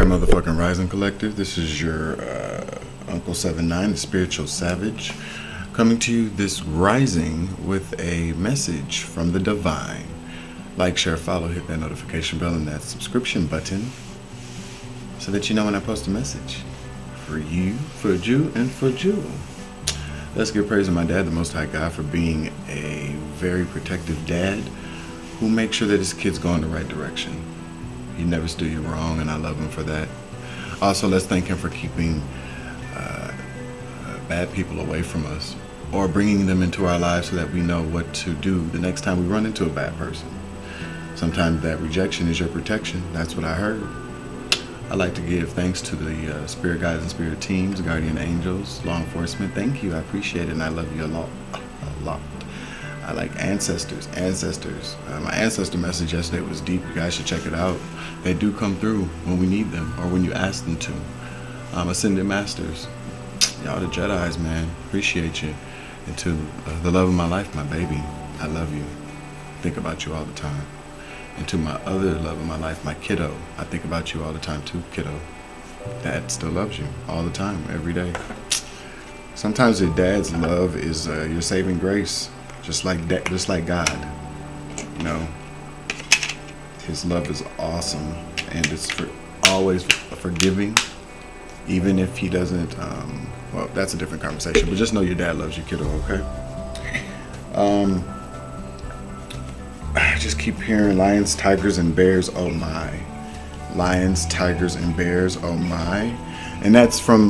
Grand Motherfucking Rising Collective. This is your Uncle 79, the Spiritual Savage, coming to you this rising with a message from the Divine. Like, share, follow, hit that notification bell and that subscription button so that you know when I post a message. For you, for you, and for you. Let's give praise to my dad, the Most High God, for being a very protective dad who makes sure that his kids go in the right direction. He never steer you wrong, and I love him for that. Also, let's thank him for keeping bad people away from us, or bringing them into our lives so that we know what to do the next time we run into a bad person. Sometimes that rejection is your protection. That's what I heard. I like to give thanks to the spirit guides and spirit teams, guardian angels, law enforcement. Thank you. I appreciate it, and I love you a lot. A lot. I like ancestors. My ancestor message yesterday was deep. You guys should check it out. They do come through when we need them or when you ask them to. Ascended masters. Y'all the Jedis, man. Appreciate you. And to the love of my life, my baby. I love you. Think about you all the time. And to my other love of my life, my kiddo. I think about you all the time too, kiddo. Dad still loves you all the time, every day. Sometimes your dad's love is your saving grace. Just like God, you know, his love is awesome, and it's always forgiving, even if he doesn't. Well, that's a different conversation. But just know your dad loves you, kiddo. Okay. I just keep hearing lions, tigers, and bears. Oh my, lions, tigers, and bears. Oh my, and that's from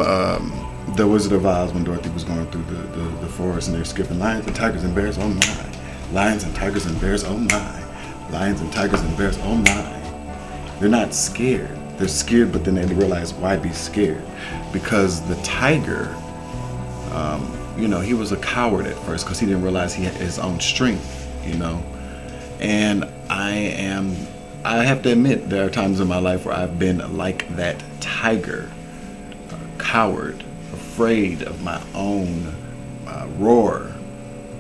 The Wizard of Oz, when Dorothy was going through the forest and they're skipping lions and tigers and bears, oh my. Lions and tigers and bears, oh my. Lions and tigers and bears, oh my. They're not scared. They're scared, but then they realize why be scared. Because the tiger, he was a coward at first because he didn't realize he had his own strength, And I have to admit, there are times in my life where I've been like that tiger, coward, afraid of my own roar,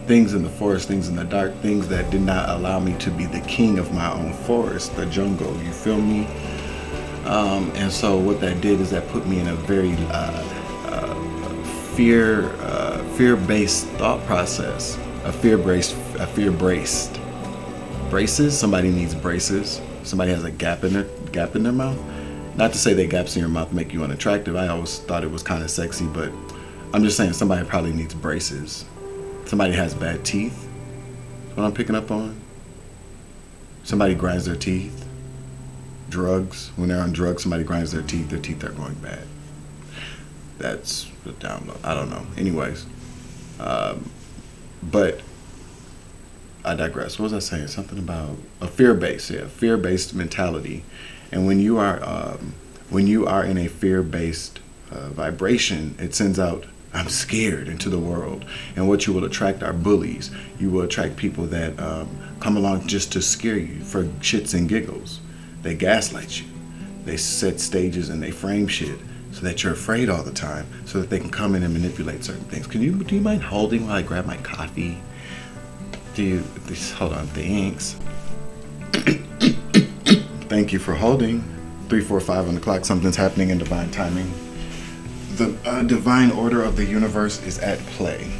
things in the forest, things in the dark, things that did not allow me to be the king of my own forest, the jungle, you feel me? And so what that did is that put me in a very fear-based thought process, a fear-braced braces. Somebody needs braces. Somebody has a gap in their mouth. Not to say that gaps in your mouth make you unattractive. I always thought it was kind of sexy, but I'm just saying somebody probably needs braces. Somebody has bad teeth. That's what I'm picking up on. Somebody grinds their teeth. Drugs. When they're on drugs, somebody grinds their teeth are going bad. That's the download. I don't know. Anyways. But I digress. What was I saying? Something about a fear-based mentality. And when you are in a fear-based vibration, it sends out, I'm scared, into the world. And what you will attract are bullies. You will attract people that come along just to scare you for shits and giggles. They gaslight you. They set stages and they frame shit so that you're afraid all the time, so that they can come in and manipulate certain things. Do you mind holding while I grab my coffee? Hold on, thanks. Thank you for holding. 3:45 on the clock. Something's happening in divine timing. The divine order of the universe is at play.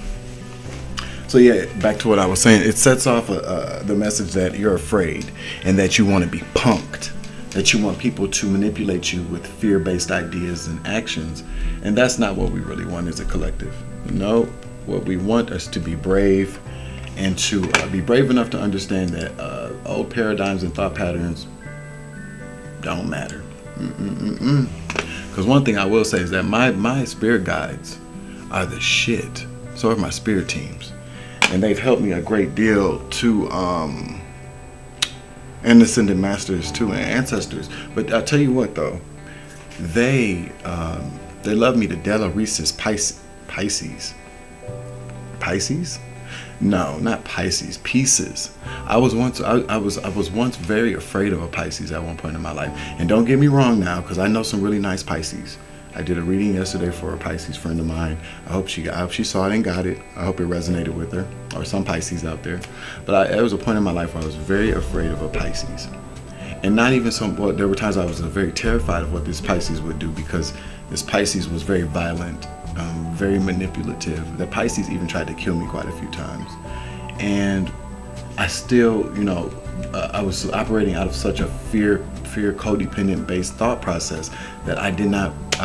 So yeah, back to what I was saying. It sets off the message that you're afraid and that you want to be punked, that you want people to manipulate you with fear-based ideas and actions, and that's not what we really want as a collective. No, what we want is to be brave, and to be brave enough to understand that old paradigms and thought patterns don't matter. Because one thing I will say is that my spirit guides are the shit. So are my spirit teams, and they've helped me a great deal too. And ascended masters too, and ancestors. But I'll tell you what though, they love me to Della Reese's Pisces. No, not Pisces. Pieces. I was once very afraid of a Pisces at one point in my life. And don't get me wrong now, because I know some really nice Pisces. I did a reading yesterday for a Pisces friend of mine. I hope she saw it and got it. I hope it resonated with her, or some Pisces out there. But there was a point in my life where I was very afraid of a Pisces. And not even some, well, there were times I was very terrified of what this Pisces would do, because this Pisces was very violent, very manipulative. The Pisces even tried to kill me quite a few times. And I still, I was operating out of such a fear codependent based thought process that I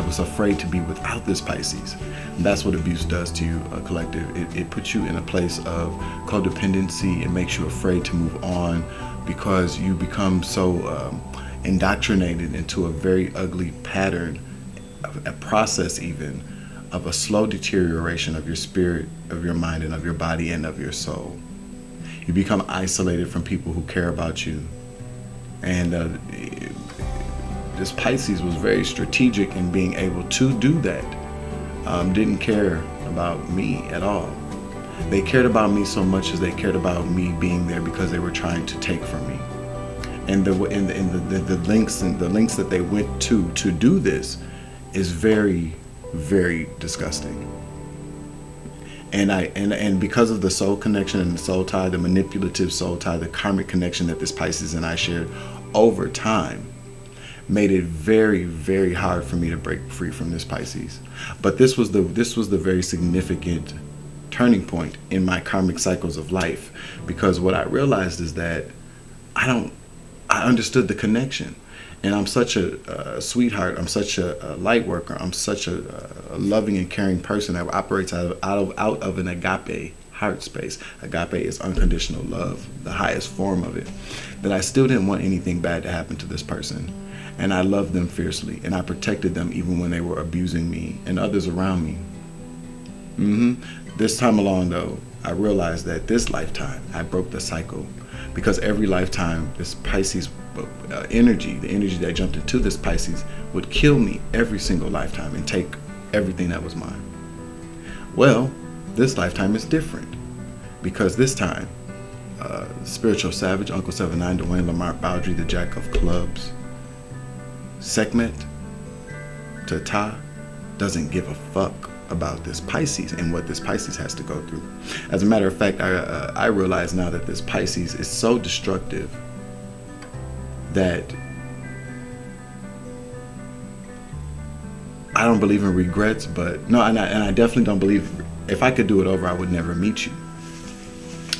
was afraid to be without this Pisces. And that's what abuse does to you, collective. It puts you in a place of codependency and makes you afraid to move on, because you become so indoctrinated into a very ugly pattern, a process even, of a slow deterioration of your spirit, of your mind, and of your body, and of your soul. You become isolated from people who care about you. And this Pisces was very strategic in being able to do that. Didn't care about me at all. They cared about me so much as they cared about me being there, because they were trying to take from me. And the links that they went to do this is very, very disgusting. And because of the soul connection and the soul tie, the manipulative soul tie, the karmic connection that this Pisces and I shared over time, made it very, very hard for me to break free from this Pisces. But this was the very significant turning point in my karmic cycles of life, because what I realized is that I understood the connection. And I'm such a sweetheart. I'm such a light worker. I'm such a loving and caring person that operates out of an agape heart space. Agape is unconditional love, the highest form of it. That I still didn't want anything bad to happen to this person. And I loved them fiercely. And I protected them even when they were abusing me and others around me. This time along, though, I realized that this lifetime, I broke the cycle. Because every lifetime, this Pisces energy, the energy that jumped into this Pisces, would kill me every single lifetime and take everything that was mine. Well, this lifetime is different, because this time, Spiritual Savage, Uncle 79, Dwayne Lamar Bowdry, the Jack of Clubs, Sekhmet, Tata, doesn't give a fuck about this Pisces and what this Pisces has to go through. As a matter of fact, I realize now that this Pisces is so destructive that I don't believe in regrets, but no, and I definitely don't believe, if I could do it over, I would never meet you,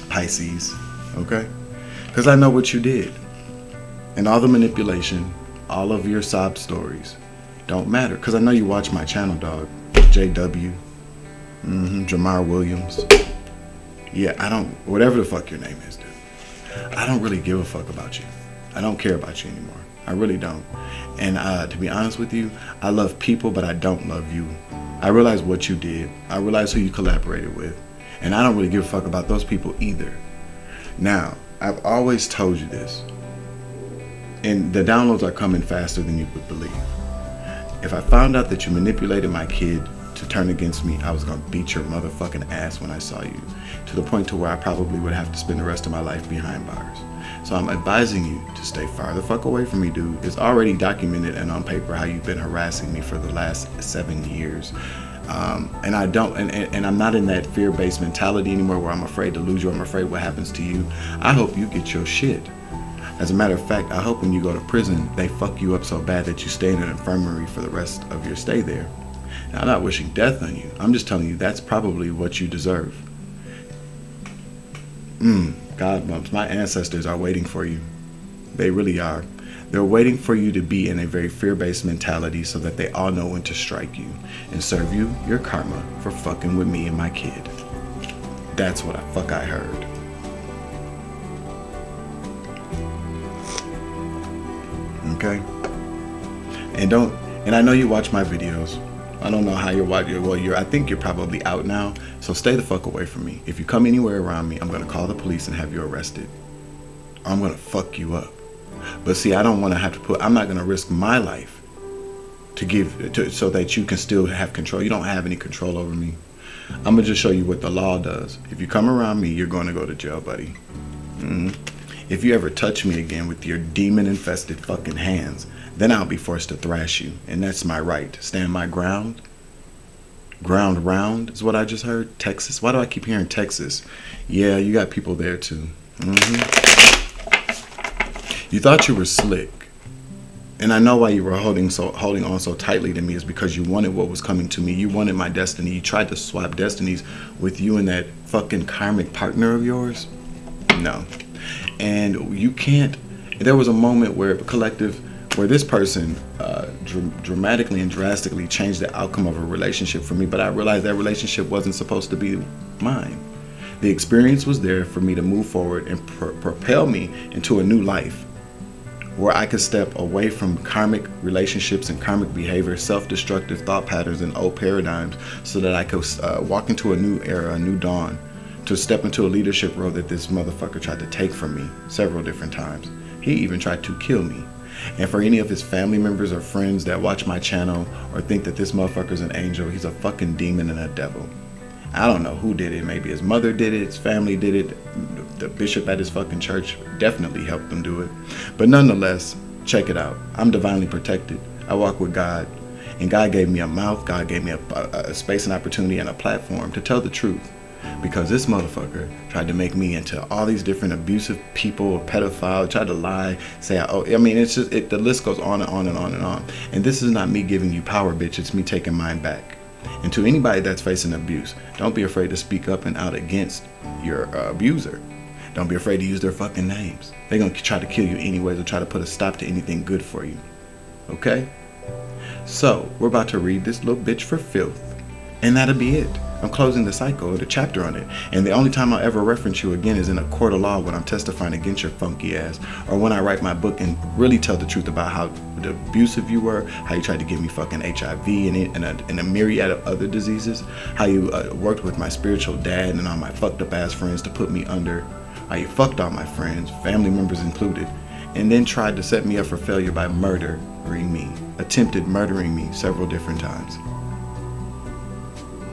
Pisces, okay? Because I know what you did. And all the manipulation, all of your sob stories don't matter. Because I know you watch my channel, dog. JW, Jamar Williams. Yeah, I don't, whatever the fuck your name is, dude. I don't really give a fuck about you. I don't care about you anymore. I really don't. And to be honest with you, I love people, but I don't love you. I realize what you did. I realize who you collaborated with. And I don't really give a fuck about those people either. Now, I've always told you this. And the downloads are coming faster than you would believe. If I found out that you manipulated my kid to turn against me, I was going to beat your motherfucking ass when I saw you, to the point to where I probably would have to spend the rest of my life behind bars. So I'm advising you to stay far the fuck away from me, dude. It's already documented and on paper how you've been harassing me for the last 7 years. And I don't, and I'm not in that fear-based mentality anymore where I'm afraid to lose you. I'm afraid what happens to you. I hope you get your shit. As a matter of fact, I hope when you go to prison, they fuck you up so bad that you stay in an infirmary for the rest of your stay there. Now, I'm not wishing death on you. I'm just telling you that's probably what you deserve. God bumps, my ancestors are waiting for you. They really are. They're waiting for you to be in a very fear-based mentality so that they all know when to strike you and serve you your karma for fucking with me and my kid. That's what I heard. Okay? And I know you watch my videos. I don't know how you're watching. Well, I think you're probably out now. So stay the fuck away from me. If you come anywhere around me, I'm going to call the police and have you arrested. I'm going to fuck you up. But see, I don't want to have to I'm not going to risk my life so that you can still have control. You don't have any control over me. I'm going to just show you what the law does. If you come around me, you're going to go to jail, buddy. If you ever touch me again with your demon-infested fucking hands, then I'll be forced to thrash you. And that's my right. Stand my ground. Ground round is what I just heard. Texas. Why do I keep hearing Texas? Yeah, you got people there too. You thought you were slick. And I know why you were holding on so tightly to me is because you wanted what was coming to me. You wanted my destiny. You tried to swap destinies with you and that fucking karmic partner of yours. No. And you can't. There was a moment where this person dramatically and drastically changed the outcome of a relationship for me, but I realized that relationship wasn't supposed to be mine. The experience was there for me to move forward and propel me into a new life where I could step away from karmic relationships and karmic behavior, self-destructive thought patterns and old paradigms, so that I could walk into a new era, a new dawn, to step into a leadership role that this motherfucker tried to take from me several different times. He even tried to kill me. And for any of his family members or friends that watch my channel or think that this motherfucker's an angel, he's a fucking demon and a devil. I don't know who did it. Maybe his mother did it, his family did it, the bishop at his fucking church definitely helped him do it. But nonetheless, check it out. I'm divinely protected. I walk with God. And God gave me a mouth. God gave me a space and opportunity and a platform to tell the truth. Because this motherfucker tried to make me into all these different abusive people, a pedophile, tried to lie, say, it's just, the list goes on and on and on and on. And this is not me giving you power, bitch. It's me taking mine back. And to anybody that's facing abuse, don't be afraid to speak up and out against your abuser. Don't be afraid to use their fucking names. They're going to try to kill you anyways or try to put a stop to anything good for you. Okay? So, we're about to read this little bitch for filth. And that'll be it. I'm closing the cycle, the chapter on it. And the only time I'll ever reference you again is in a court of law when I'm testifying against your funky ass. Or when I write my book and really tell the truth about how abusive you were, how you tried to give me fucking HIV and a myriad of other diseases, how you worked with my spiritual dad and all my fucked up ass friends to put me under, how you fucked all my friends, family members included, and then tried to set me up for failure by murdering me, attempted murdering me several different times.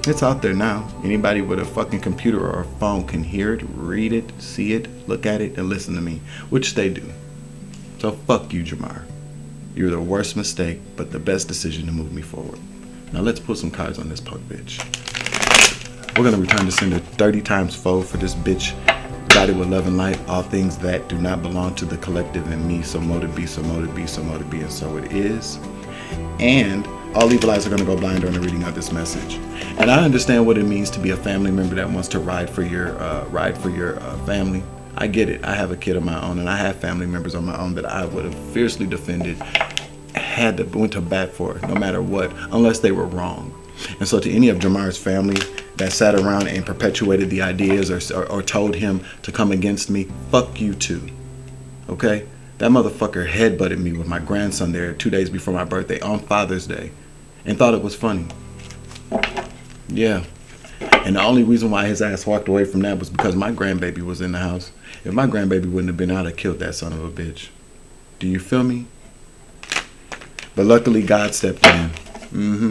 It's out there now. Anybody with a fucking computer or a phone can hear it, read it, see it, look at it, and listen to me, which they do. So fuck you, Jamar. You're the worst mistake, but the best decision to move me forward. Now let's put some cards on this punk bitch. We're gonna return to sender 30 times fold for this bitch, guided with love and light, all things that do not belong to the collective and me, so mote it be, so mote it be, so mote it be, and so it is. And all evil eyes are going to go blind during the reading of this message. And I understand what it means to be a family member that wants to ride for your family. I get it. I have a kid of my own, and I have family members of my own that I would have fiercely defended, went to bat for, no matter what, unless they were wrong. And so to any of Jamar's family that sat around and perpetuated the ideas or told him to come against me, fuck you too. Okay? That motherfucker headbutted me with my grandson there 2 days before my birthday on Father's Day and thought it was funny. Yeah. And the only reason why his ass walked away from that was because my grandbaby was in the house. If my grandbaby wouldn't have been out, I'd have killed that son of a bitch. Do you feel me? But luckily God stepped in.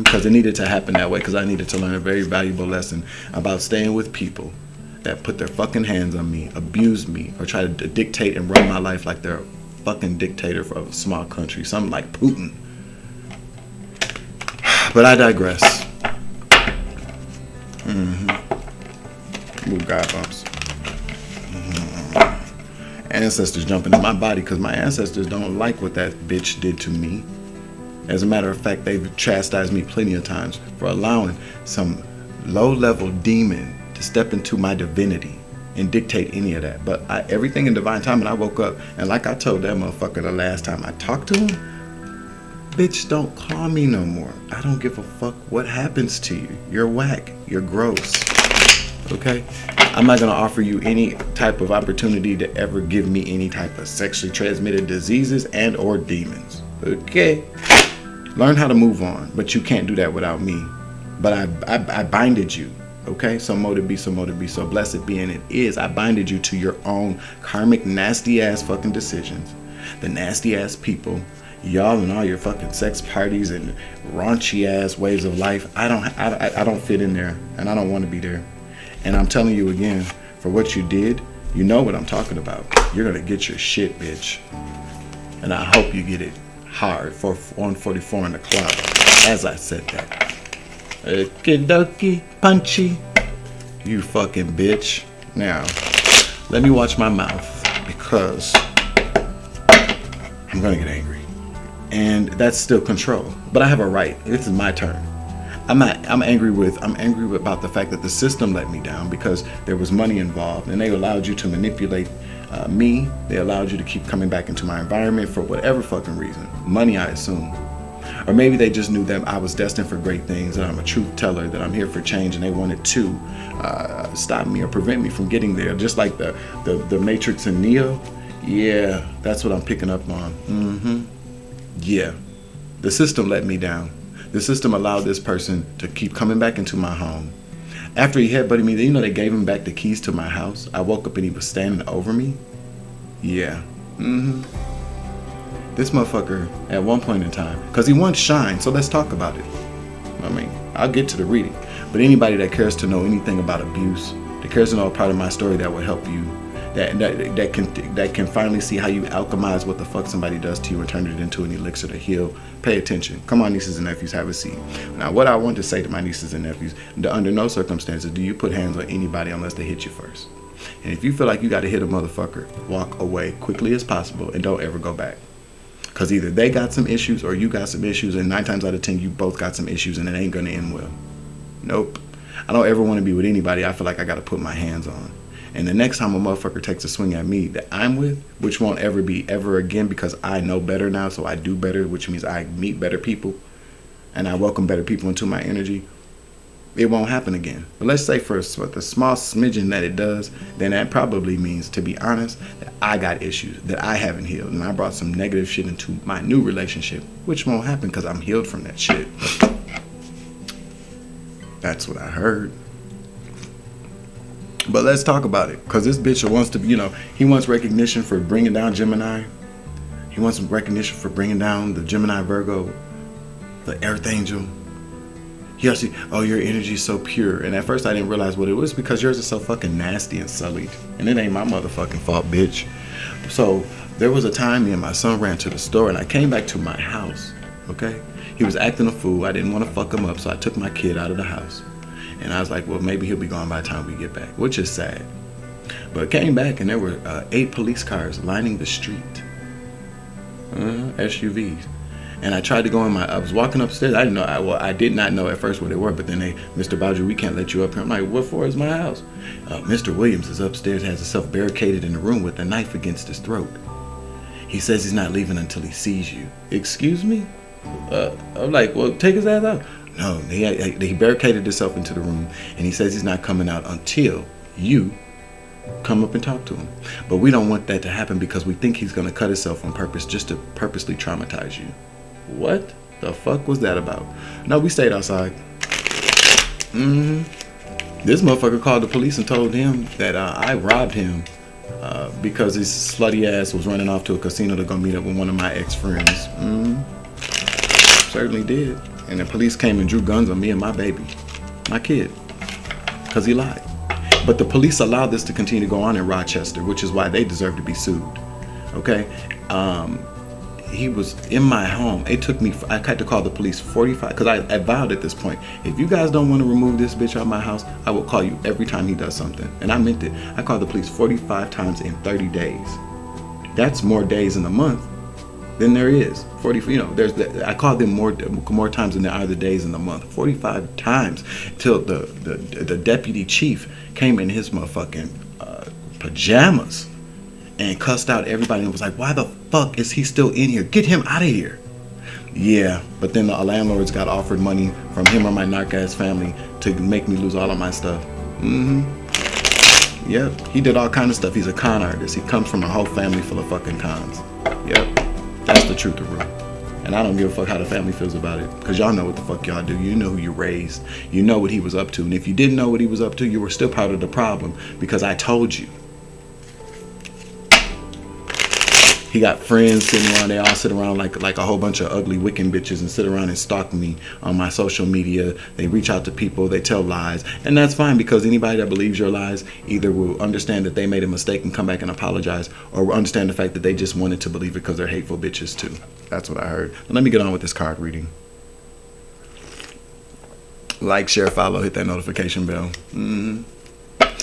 Because it needed to happen that way, because I needed to learn a very valuable lesson about staying with people that put their fucking hands on me, abuse me, or try to dictate and run my life like they're a fucking dictator of a small country, something like Putin. But I digress. Ooh, God bumps. Ancestors jumping in my body because my ancestors don't like what that bitch did to me. As a matter of fact, they've chastised me plenty of times for allowing some low-level demon to step into my divinity and dictate any of that. But everything in divine time, and I woke up, and like I told that motherfucker the last time I talked to him, bitch, don't call me no more. I don't give a fuck what happens to you. You're whack. You're gross. Okay? I'm not going to offer you any type of opportunity to ever give me any type of sexually transmitted diseases and or demons. Okay? Learn how to move on, but you can't do that without me. But I binded you. Okay, so mote it be, so mote it be, so blessed be, and it is. I binded you to your own karmic, nasty ass fucking decisions. The nasty ass people, y'all and all your fucking sex parties and raunchy ass ways of life. I don't fit in there, and I don't want to be there. And I'm telling you again, for what you did, you know what I'm talking about. You're gonna get your shit, bitch. And I hope you get it hard for 144 in the club. As I said that. Okie dokie, punchy. You fucking bitch. Now, let me watch my mouth because I'm gonna get angry. And that's still control. But I have a right. This is my turn. I'm angry about the fact that the system let me down because there was money involved and they allowed you to manipulate me. They allowed you to keep coming back into my environment for whatever fucking reason. Money, I assume. Or maybe they just knew that I was destined for great things, that I'm a truth teller, that I'm here for change, and they wanted to stop me or prevent me from getting there. Just like the Matrix and Neo. Yeah, that's what I'm picking up on. Yeah, the system let me down. The system allowed this person to keep coming back into my home. After he headbutted me, you know, they gave him back the keys to my house. I woke up and he was standing over me. Yeah. This motherfucker, at one point in time, because he wants shine, so let's talk about it. I mean, I'll get to the reading. But anybody that cares to know anything about abuse, that cares to know a part of my story that will help you, that can finally see how you alchemize what the fuck somebody does to you and turn it into an elixir to heal, pay attention. Come on, nieces and nephews, have a seat. Now, what I want to say to my nieces and nephews, under no circumstances do you put hands on anybody unless they hit you first. And if you feel like you got to hit a motherfucker, walk away quickly as possible and don't ever go back. Because either they got some issues or you got some issues, and 9 times out of 10, you both got some issues and it ain't going to end well. Nope. I don't ever want to be with anybody I feel like I got to put my hands on. And the next time a motherfucker takes a swing at me that I'm with, which won't ever be ever again because I know better now, so I do better, which means I meet better people and I welcome better people into my energy, it won't happen again. But let's say for the small smidgen that it does, then that probably means, to be honest, that I got issues that I haven't healed. And I brought some negative shit into my new relationship, which won't happen because I'm healed from that shit. That's what I heard. But let's talk about it, because this bitch wants to, he wants recognition for bringing down Gemini. He wants some recognition for bringing down the Gemini Virgo, the Earth Angel. He also, oh, your energy is so pure. And at first I didn't realize what it was because yours is so fucking nasty and sullied. And it ain't my motherfucking fault, bitch. So there was a time me and my son ran to the store and I came back to my house, okay? He was acting a fool. I didn't want to fuck him up, so I took my kid out of the house. And I was like, well, maybe he'll be gone by the time we get back, which is sad. But came back and there were 8 police cars lining the street. SUVs. And I tried to go I was walking upstairs. I did not know at first where they were, but then Mr. Bowdry, we can't let you up here. I'm like, what for is my house? Mr. Williams is upstairs, has himself barricaded in the room with a knife against his throat. He says he's not leaving until he sees you. Excuse me? I'm like, well, take his ass out. No, he barricaded himself into the room, and he says he's not coming out until you come up and talk to him. But we don't want that to happen because we think he's going to cut himself on purpose just to purposely traumatize you. What the fuck was that about? No, we stayed outside. This motherfucker called the police and told him that I robbed him because his slutty ass was running off to a casino to go meet up with one of my ex-friends. Certainly did. And the police came and drew guns on me and my baby, my kid, because he lied. But the police allowed this to continue to go on in Rochester, which is why they deserve to be sued. Okay? He was in my home. It took me, I had to call the police 45, because I vowed at this point, if you guys don't want to remove this bitch out of my house, I will call you every time he does something. And I meant it. I called the police 45 times in 30 days. That's more days in a month than there is. 40, I called them more times than there are the days in the month. 45 times till the deputy chief came in his motherfucking pajamas and cussed out everybody and was like, why the fuck is he still in here? Get him out of here. Yeah, but then the landlords got offered money from him or my narc-ass family to make me lose all of my stuff. Yep, he did all kind of stuff. He's a con artist. He comes from a whole family full of fucking cons. Yep, that's the truth of it. And I don't give a fuck how the family feels about it, because y'all know what the fuck y'all do. You know who you raised. You know what he was up to. And if you didn't know what he was up to, you were still part of the problem, because I told you. He got friends sitting around. They all sit around like a whole bunch of ugly Wiccan bitches and sit around and stalk me on my social media. They reach out to people. They tell lies. And that's fine, because anybody that believes your lies either will understand that they made a mistake and come back and apologize, or will understand the fact that they just wanted to believe it because they're hateful bitches too. That's what I heard. But let me get on with this card reading. Like, share, follow, hit that notification bell.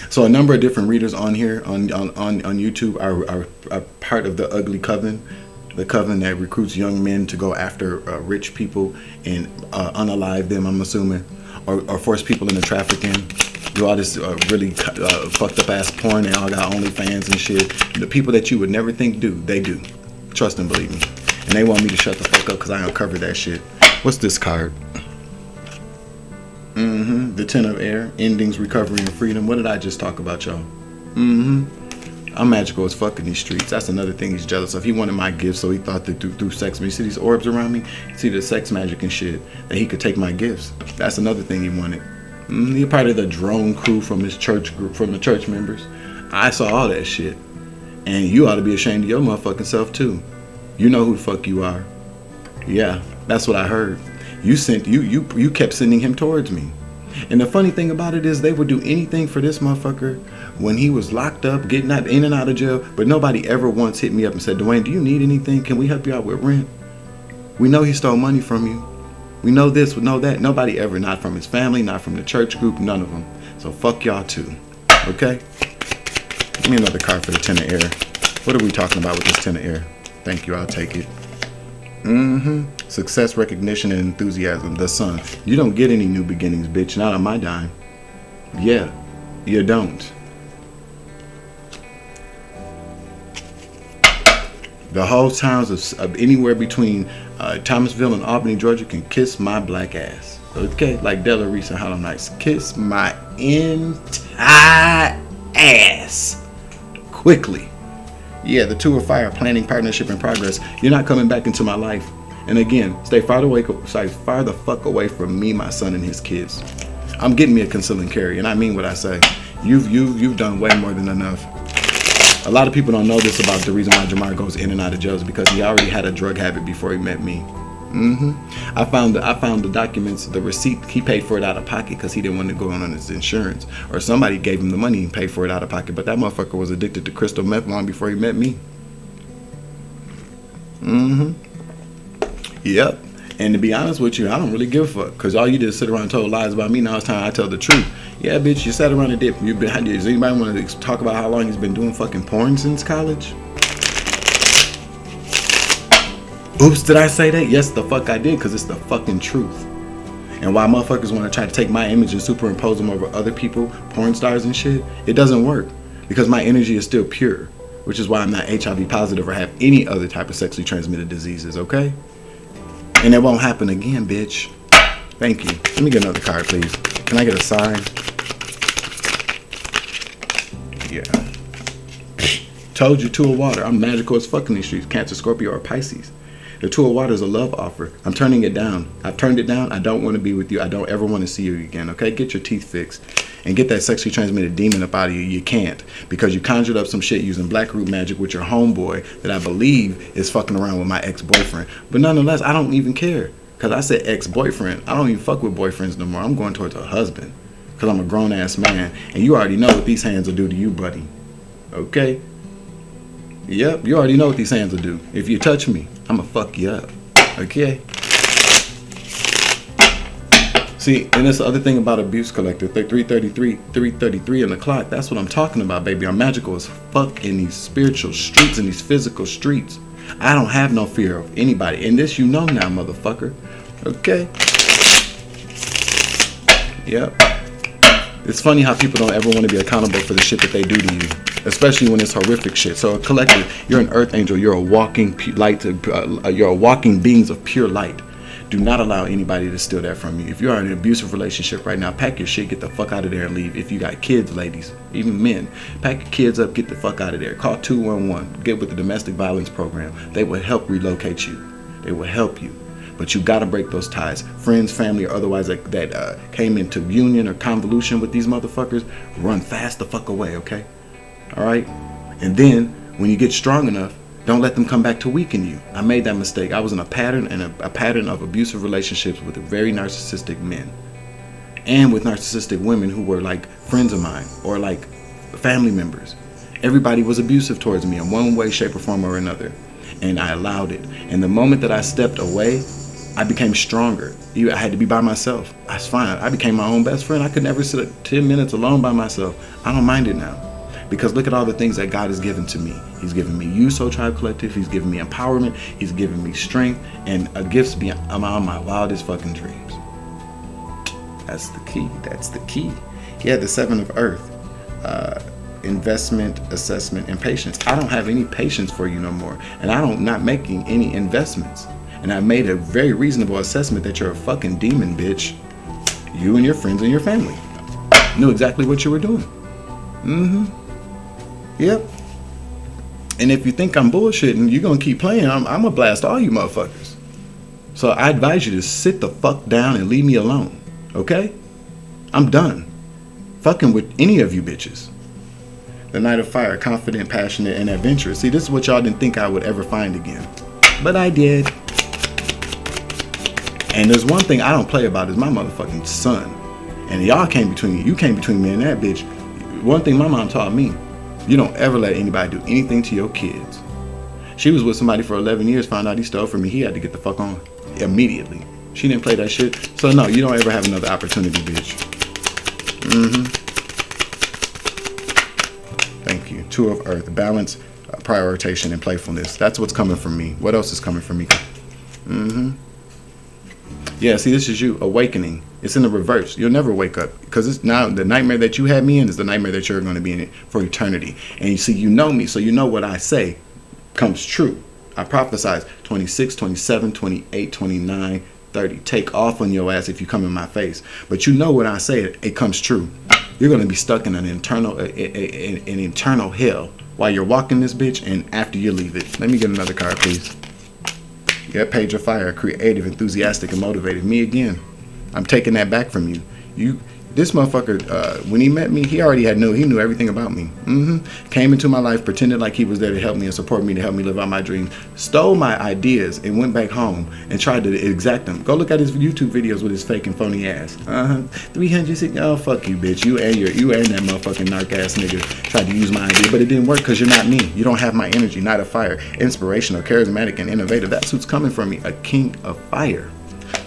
So a number of different readers on here on YouTube are part of the Ugly Coven. The coven that recruits young men to go after rich people and unalive them, I'm assuming, or force people into trafficking. Do all this really fucked up ass porn. They all got OnlyFans and shit. The people that you would never think do, they do. Trust and believe me. And they want me to shut the fuck up because I uncovered that shit. What's this card? The Ten of Air, endings, recovery, and freedom. What did I just talk about, y'all? I'm magical as fuck in these streets. That's another thing he's jealous of. He wanted my gifts, so he thought that through sex. When you see these orbs around me, you see the sex magic and shit, that he could take my gifts. That's another thing he wanted. You're part of the drone crew from his church group, from the church members. I saw all that shit. And you ought to be ashamed of your motherfucking self too. You know who the fuck you are. Yeah, that's what I heard. You kept sending him towards me. And the funny thing about it is they would do anything for this motherfucker when he was locked up, getting out in and out of jail, but nobody ever once hit me up and said, Dwayne, do you need anything? Can we help you out with rent? We know he stole money from you. We know this, we know that. Nobody ever, not from his family, not from the church group, none of them. So fuck y'all too, okay? Give me another card for the Ten of Air. What are we talking about with this Ten of Air? Thank you, I'll take it. Success, recognition, and enthusiasm. The Sun. You don't get any new beginnings, bitch. Not on my dime. Yeah, you don't. The whole towns of anywhere between Thomasville and Albany, Georgia can kiss my black ass. Okay? Like Della Reese and Harlem Nights. Kiss my entire ass. Quickly. Yeah, the Two of Fire, planning, partnership, and progress. You're not coming back into my life. And again, stay far the fuck away from me, my son, and his kids. I'm getting me a concealing carry, and I mean what I say. You've done way more than enough. A lot of people don't know this about the reason why Jamar goes in and out of jail is because he already had a drug habit before he met me. I found the documents, the receipt. He paid for it out of pocket because he didn't want to go on his insurance, or somebody gave him the money and paid for it out of pocket. But that motherfucker was addicted to crystal meth long before he met me. Yep. And to be honest with you, I don't really give a fuck, because all you did is sit around and told lies about me. Now it's time I tell the truth. Yeah, bitch, you sat around and did. Does anybody want to talk about how long he's been doing fucking porn since college? Oops, did I say that? Yes, the fuck I did, because it's the fucking truth. And while motherfuckers want to try to take my image and superimpose them over other people, porn stars and shit, it doesn't work, because my energy is still pure, which is why I'm not HIV positive or have any other type of sexually transmitted diseases, okay? And it won't happen again, bitch. Thank you. Let me get another card, please. Can I get a sign? Yeah. Told you, Two of Water. I'm magical as fuck in these streets. Cancer, Scorpio, or Pisces. The Two of Water is a love offer. I'm turning it down. I've turned it down. I don't want to be with you. I don't ever want to see you again, okay? Get your teeth fixed. And get that sexually transmitted demon up out of you. You can't. Because you conjured up some shit using black root magic with your homeboy that I believe is fucking around with my ex-boyfriend. But nonetheless, I don't even care. Because I said ex-boyfriend. I don't even fuck with boyfriends no more. I'm going towards a husband. Because I'm a grown-ass man. And you already know what these hands will do to you, buddy. Okay? Yep, you already know what these hands will do. If you touch me, I'ma fuck you up. Okay? See, and that's the other thing about Abuse Collector. 333 on the clock. That's what I'm talking about, baby. I'm magical as fuck in these spiritual streets, in these physical streets. I don't have no fear of anybody. And this you know now, motherfucker. Okay? Yep. It's funny how people don't ever want to be accountable for the shit that they do to you, especially when it's horrific shit. So, collective, you're an earth angel. You're a walking light. You're a walking beings of pure light. Do not allow anybody to steal that from you. If you're in an abusive relationship right now, pack your shit, get the fuck out of there and leave. If you got kids, ladies, even men, pack your kids up, get the fuck out of there. Call 211. Get with the domestic violence program. They will help relocate you. They will help you. But you gotta break those ties. Friends, family, or otherwise that came into union or convolution with these motherfuckers, run fast the fuck away, okay? All right? And then, when you get strong enough, don't let them come back to weaken you. I made that mistake. I was in a pattern of abusive relationships with very narcissistic men. And with narcissistic women who were like friends of mine or like family members. Everybody was abusive towards me in one way, shape, or form or another. And I allowed it. And the moment that I stepped away, I became stronger. I had to be by myself. That's fine. I became my own best friend. I could never sit 10 minutes alone by myself. I don't mind it now. Because look at all the things that God has given to me. He's given me you, Soul Tribe Collective. He's given me empowerment. He's given me strength and gifts beyond my wildest fucking dreams. That's the key. That's the key. Yeah, the 7 of Earth. Investment, assessment, and patience. I don't have any patience for you no more. And not making any investments. And I made a very reasonable assessment that you're a fucking demon, bitch. You and your friends and your family knew exactly what you were doing. Yep. And if you think I'm bullshitting, you're gonna keep playing, I'm gonna blast all you motherfuckers. So I advise you to sit the fuck down and leave me alone. Okay? I'm done fucking with any of you bitches. The Knight of Fire, confident, passionate, and adventurous. See, this is what y'all didn't think I would ever find again. But I did. And there's one thing I don't play about is my motherfucking son. And y'all came between me. You came between me and that bitch. One thing my mom taught me, you don't ever let anybody do anything to your kids. She was with somebody for 11 years, found out he stole from me. He had to get the fuck on immediately. She didn't play that shit. So no, you don't ever have another opportunity, bitch. Thank you. 2 of Earth, balance, prioritization, and playfulness. That's what's coming from me. What else is coming from me? Yeah, see, this is you awakening. It's in the reverse. You'll never wake up because it's now the nightmare that you had me in is the nightmare that you're going to be in for eternity. And you see, you know me, so you know what I say comes true. I prophesize 26, 27, 28, 29, 30. Take off on your ass if you come in my face. But you know what I say, it comes true. You're going to be stuck in an internal hell while you're walking this bitch and after you leave it. Let me get another card, please. Yeah, Page of Fire, creative, enthusiastic, and motivated. Me again. I'm taking that back from you. This motherfucker, when he met me, he knew everything about me. Came into my life, pretended like he was there to help me and support me, to help me live out my dreams. Stole my ideas and went back home and tried to exact them. Go look at his YouTube videos with his fake and phony ass. 360. Oh, fuck you, bitch. You and that motherfucking narc ass nigga tried to use my idea, but it didn't work because you're not me. You don't have my energy. Knight of Fire, inspirational, charismatic, and innovative. That's who's coming from me. A king of fire,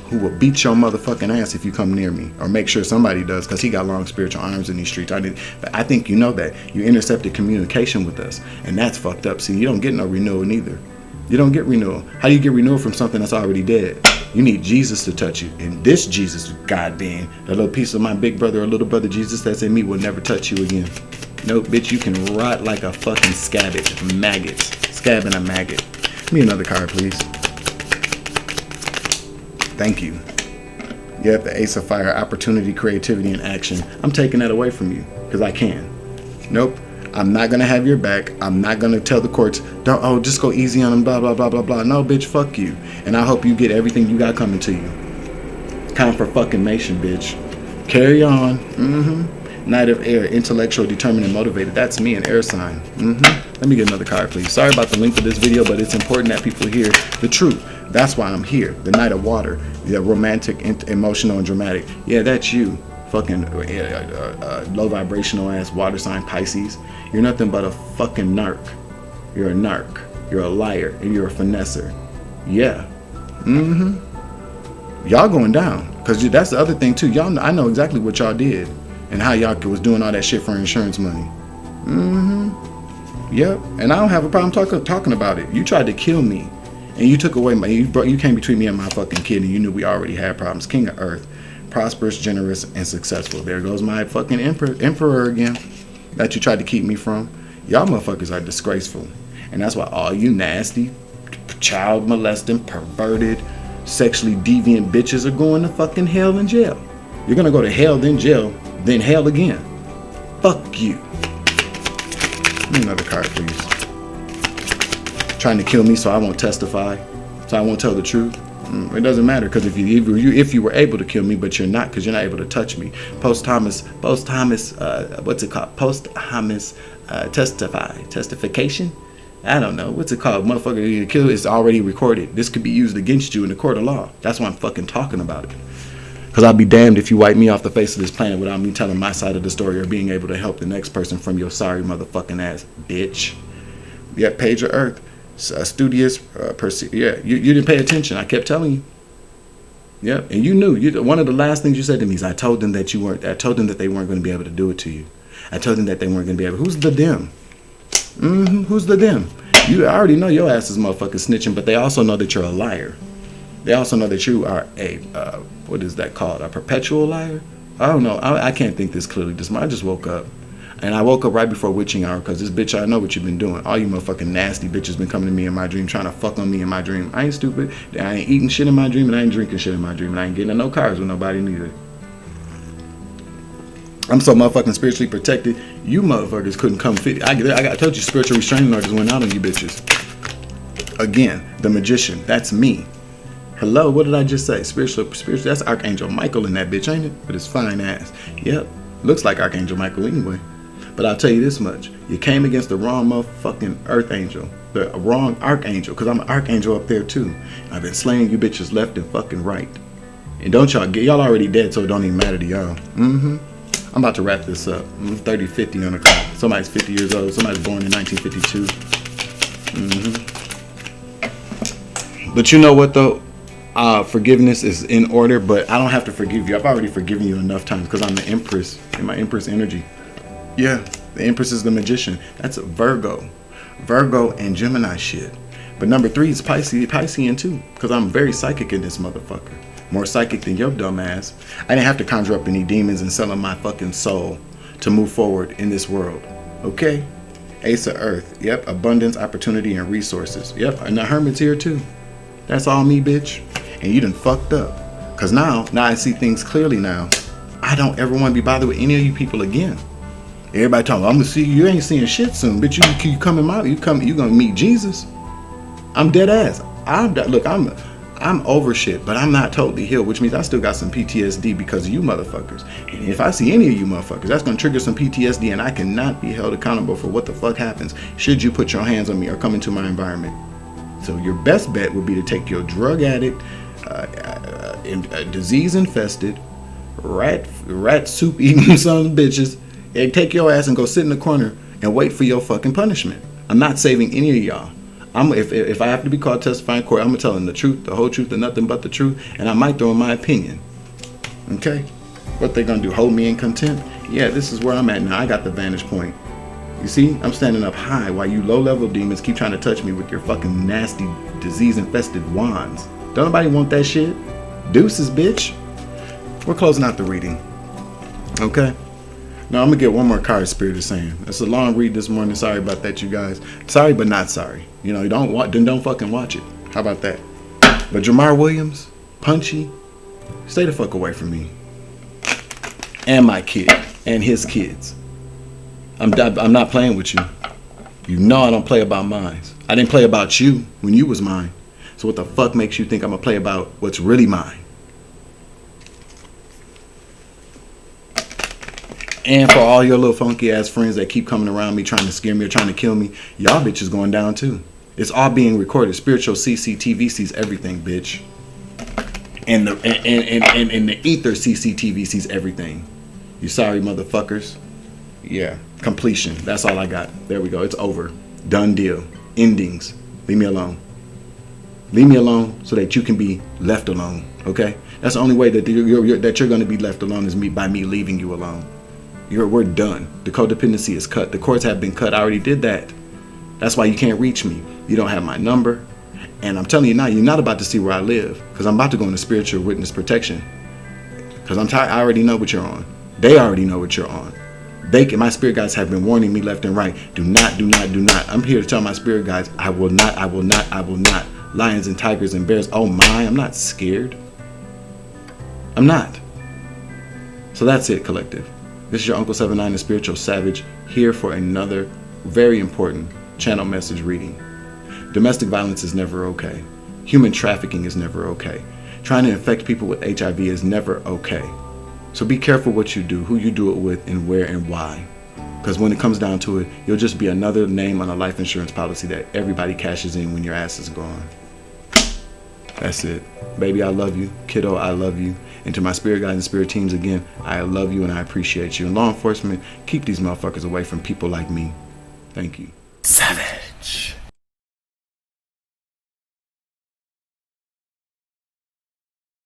who will beat your motherfucking ass if you come near me, or make sure somebody does, because he got long spiritual arms in these streets. But I think you know that. You intercepted communication with us, and that's fucked up. See, you don't get no renewal neither. You don't get renewal. How do you get renewal from something that's already dead? You need Jesus to touch you, and this Jesus, God being, that little piece of my big brother or little brother Jesus that's in me will never touch you again. Nope, bitch, you can rot like a fucking scab and a maggot. Give me another card, please. Thank you. Yep, the Ace of Fire, opportunity, creativity, and action. I'm taking that away from you because I can. Nope. I'm not going to have your back. I'm not going to tell the courts, just go easy on them, blah, blah, blah, blah, blah. No, bitch, fuck you. And I hope you get everything you got coming to you. Confirmation, bitch. Carry on. Knight of Air, intellectual, determined, and motivated. That's me, an air sign. Let me get another card, please. Sorry about the length of this video, but it's important that people hear the truth. That's why I'm here. The Knight of Water, the romantic, emotional, and dramatic. Yeah, that's you. Fucking low vibrational ass water sign Pisces. You're nothing but a fucking narc. You're a narc. You're a liar, and you're a finesser. Yeah. Y'all going down, because that's the other thing too. Y'all, I know exactly what y'all did and how y'all was doing all that shit for insurance money. Yep. And I don't have a problem talking about it. You tried to kill me. And you took away you came between me and my fucking kid, and you knew we already had problems. King of Earth, prosperous, generous, and successful. There goes my fucking emperor again that you tried to keep me from. Y'all motherfuckers are disgraceful. And that's why all you nasty, child molesting, perverted, sexually deviant bitches are going to fucking hell and jail. You're gonna go to hell, then jail, then hell again. Fuck you. Give me another card, please. Trying to kill me so I won't testify, so I won't tell the truth. It doesn't matter, because if you were able to kill me, but you're not, because you're not able to touch me. Posthumous, what's it called? Posthumous testification? I don't know. What's it called? Motherfucker, you kill is already recorded. This could be used against you in the court of law. That's why I'm fucking talking about it. Because I'll be damned if you wipe me off the face of this planet without me telling my side of the story or being able to help the next person from your sorry motherfucking ass, bitch. Yeah, Page of Earth. Studious, you didn't pay attention. I kept telling you. Yeah, and you knew. One of the last things you said to me is, I told them that they weren't going to be able to do it to you. I told them that they weren't going to be able. Who's the them? Who's the them? I already know your ass is motherfucking snitching, but they also know that you're a liar. They also know that you are a, what is that called? A perpetual liar? I don't know. I can't think this clearly this morning. I just woke up. And I woke up right before witching hour because this bitch, I know what you've been doing. All you motherfucking nasty bitches been coming to me in my dream trying to fuck on me in my dream. I ain't stupid. I ain't eating shit in my dream and I ain't drinking shit in my dream. And I ain't getting in no cars with nobody neither. I'm so motherfucking spiritually protected. You motherfuckers couldn't come fit. I told you spiritual restraining orders went out on you bitches. Again, the magician. That's me. Hello, what did I just say? Spiritual. That's Archangel Michael in that bitch, ain't it? With his fine ass. Yep. Looks like Archangel Michael anyway. But I'll tell you this much. You came against the wrong motherfucking earth angel. The wrong archangel. Because I'm an archangel up there too. I've been slaying you bitches left and fucking right. And don't y'all already dead, so it don't even matter to y'all. I'm about to wrap this up. 30, 50 on the clock. Somebody's 50 years old. Somebody's born in 1952. But you know what though? Forgiveness is in order, but I don't have to forgive you. I've already forgiven you enough times because I'm the Empress in my Empress energy. Yeah, the Empress is the magician. That's a Virgo and Gemini shit. But number 3 is Piscean too, because I'm very psychic in this motherfucker. More psychic than your dumb ass. I didn't have to conjure up any demons and sell them my fucking soul to move forward in this world. Okay? Ace of Earth. Yep, abundance, opportunity, and resources. Yep, and the Hermit's here too. That's all me, bitch. And you done fucked up. Because now I see things clearly now. I don't ever want to be bothered with any of you people again. Everybody talking, I'm gonna see you ain't seeing shit soon, bitch. You coming out, you gonna meet Jesus. I'm dead ass. I'm over shit, but I'm not totally healed, which means I still got some PTSD because of you motherfuckers. And if I see any of you motherfuckers, that's gonna trigger some PTSD, and I cannot be held accountable for what the fuck happens should you put your hands on me or come into my environment. So your best bet would be to take your drug addict, disease infested, rat soup eating son of bitches, and take your ass and go sit in the corner and wait for your fucking punishment. I'm not saving any of y'all. If I have to be called testifying in court, I'm gonna tell them the truth, the whole truth, and nothing but the truth, and I might throw in my opinion. Okay? What they gonna do? Hold me in contempt? Yeah, this is where I'm at now. I got the vantage point. You see, I'm standing up high while you low-level demons keep trying to touch me with your fucking nasty, disease-infested wands. Don't nobody want that shit? Deuces, bitch. We're closing out the reading. Okay? Now, I'm going to get one more card, Spirit is saying. It's a long read this morning. Sorry about that, you guys. Sorry, but not sorry. You know, don't fucking watch it. How about that? But Jamar Williams, Punchy, stay the fuck away from me. And my kid. And his kids. I'm not playing with you. You know I don't play about mine. I didn't play about you when you was mine. So what the fuck makes you think I'm going to play about what's really mine? And for all your little funky ass friends that keep coming around me trying to scare me or trying to kill me, y'all bitches going down too. It's all being recorded. Spiritual CCTV sees everything, bitch. And the ether CCTV sees everything. You sorry motherfuckers? Yeah. Completion. That's all I got. There we go. It's over. Done deal. Endings. Leave me alone. Leave me alone so that you can be left alone. Okay? That's the only way that you're going to be left alone is by me leaving you alone. We're done. The codependency is cut. The cords have been cut. I already did that. That's why you can't reach me. You don't have my number. And I'm telling you now, you're not about to see where I live because I'm about to go into spiritual witness protection. Because I'm tired. I already know what you're on. They already know what you're on. My spirit guides have been warning me left and right. Do not. I'm here to tell my spirit guides, I will not. Lions and tigers and bears. Oh my, I'm not scared. I'm not. So that's it, collective. This is your Uncle 79, the Spiritual Savage, here for another very important channel message reading. Domestic violence is never okay. Human trafficking is never okay. Trying to infect people with HIV is never okay. So be careful what you do, who you do it with, and where and why. Because when it comes down to it, you'll just be another name on a life insurance policy that everybody cashes in when your ass is gone. That's it. Baby, I love you. Kiddo, I love you. And to my spirit guides and spirit teams again, I love you and I appreciate you. And law enforcement, keep these motherfuckers away from people like me. Thank you. 7.